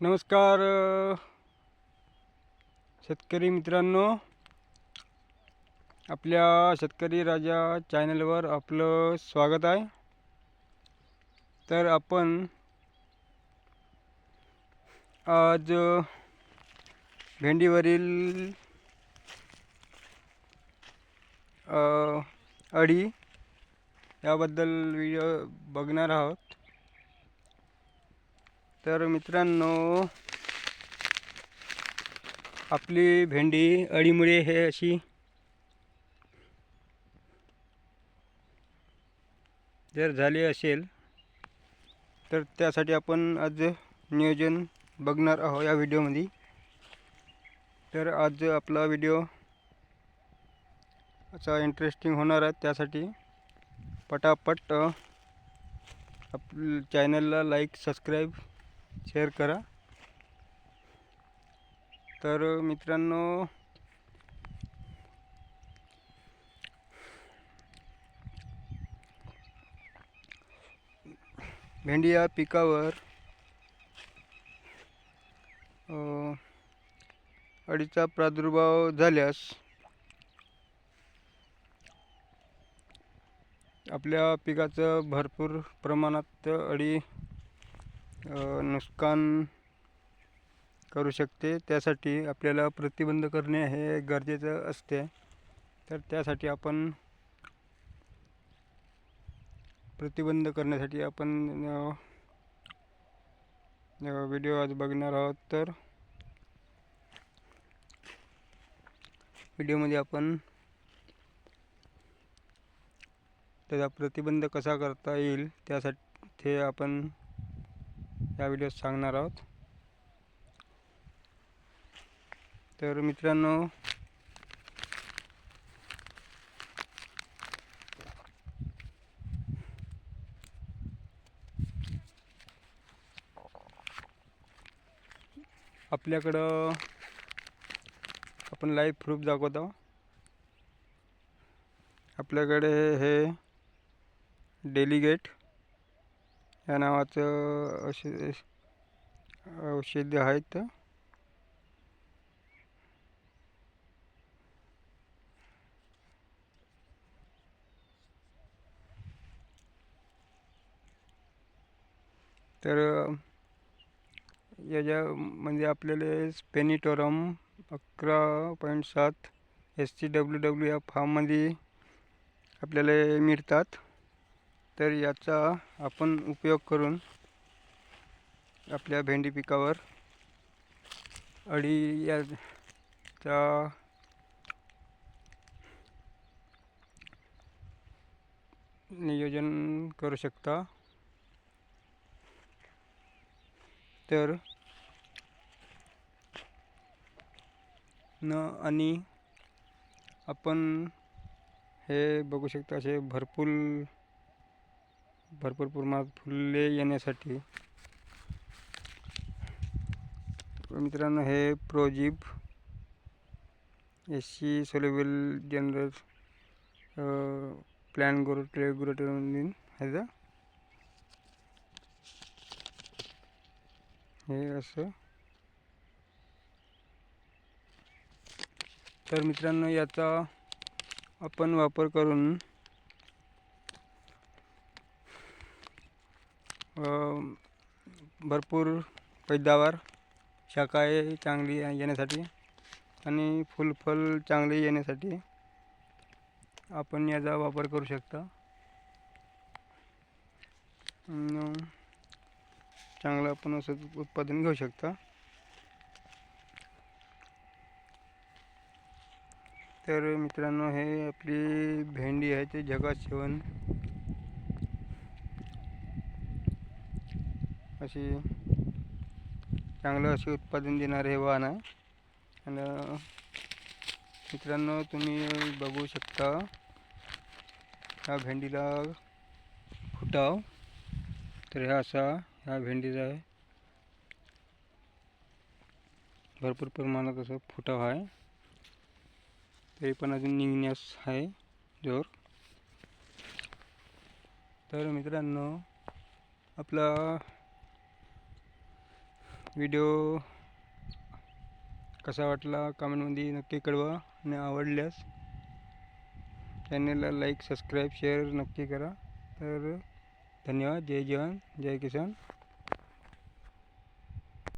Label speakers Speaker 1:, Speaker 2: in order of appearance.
Speaker 1: नमस्कार शेतकरी मित्रांनो, आपल्या शेतकरी राजा चॅनलवर आपलं स्वागत आहे. तर आपण आज भेंडीवरील अळी याबद्दल व्हिडिओ बघणार आहोत. तर मित्रांनो, आपली भेंडी अळीमुळे हे अशी जर झाली असेल तर त्यासाठी आपण आज नियोजन बघणार आहोत या व्हिडिओमध्ये. तर आज आपला व्हिडिओ असा इंटरेस्टिंग होणार आहे, त्यासाठी पटापट आपल्या चॅनलला लाईक, सबस्क्राईब, शेअर करा. तर मित्रांनो, भेंडी या पिकावर अळीचा प्रादुर्भाव झाल्यास आपल्या पिकाचं भरपूर प्रमाणात अळी नुकसान करू शकते. त्यासाठी आपल्याला प्रतिबंध करणे हे गरजेचं असते. तर त्यासाठी आपण प्रतिबंध करण्यासाठी आपण व्हिडिओ आज बघणार आहोत. तर व्हिडिओमध्ये आपण त्याचा प्रतिबंध कसा करता येईल त्यासाठी आपण या व्हिडिओत सांगणार आहोत. तर मित्रांनो, आपल्याकडं आपण लाईव्ह प्रूफ दाखवतो. आपल्याकडे हे डेलिगेट या नावाचं औषध आहेत. तर याच्या म्हणजे आपल्याला स्पेनिटोरम 11.7 SCWW या फार्ममध्ये आपल्याला मिळतात. तर याचा आपण उपयोग करून आपल्या भेंडी पिकावर अळी याचा नियोजन करू शकता. तर आणि आपण हे बघू शकता, असे भरपूर प्रमाणात फुले येण्यासाठी मित्रांनो हे प्रोजिब SC सोल्युबल जनरल प्लॅन ग्रोटेरोनिन ह्याचं हे असं. तर मित्रांनो, याचा आपण वापर करून भरपूर पैदावार शाखाही चांगली येण्यासाठी आणि फुल चांगले येण्यासाठी आपण याचा वापर करू शकता. चांगलं आपण असं उत्पादन घेऊ शकता. तर मित्रांनो, हे आपली भेंडी आहे ते जगात सेवन अशी चांगलं असे उत्पादन देणारे हे वाहन आहे. आणि मित्रांनो, तुम्ही बघू शकता ह्या भेंडीला फुटाव. तर ह्या भेंडीचा आहे भरपूर प्रमाणात असं फुटाव आहे. तरी पण अजून निघण्यास आहे जोर. तर मित्रांनो, आपला व्हिडिओ कसा वाटला कमेंटमध्ये नक्की कळवा आणि आवडल्यास चॅनलला लाईक सबस्क्राईब शेअर नक्की करा. तर धन्यवाद. जय जवान जय किसान.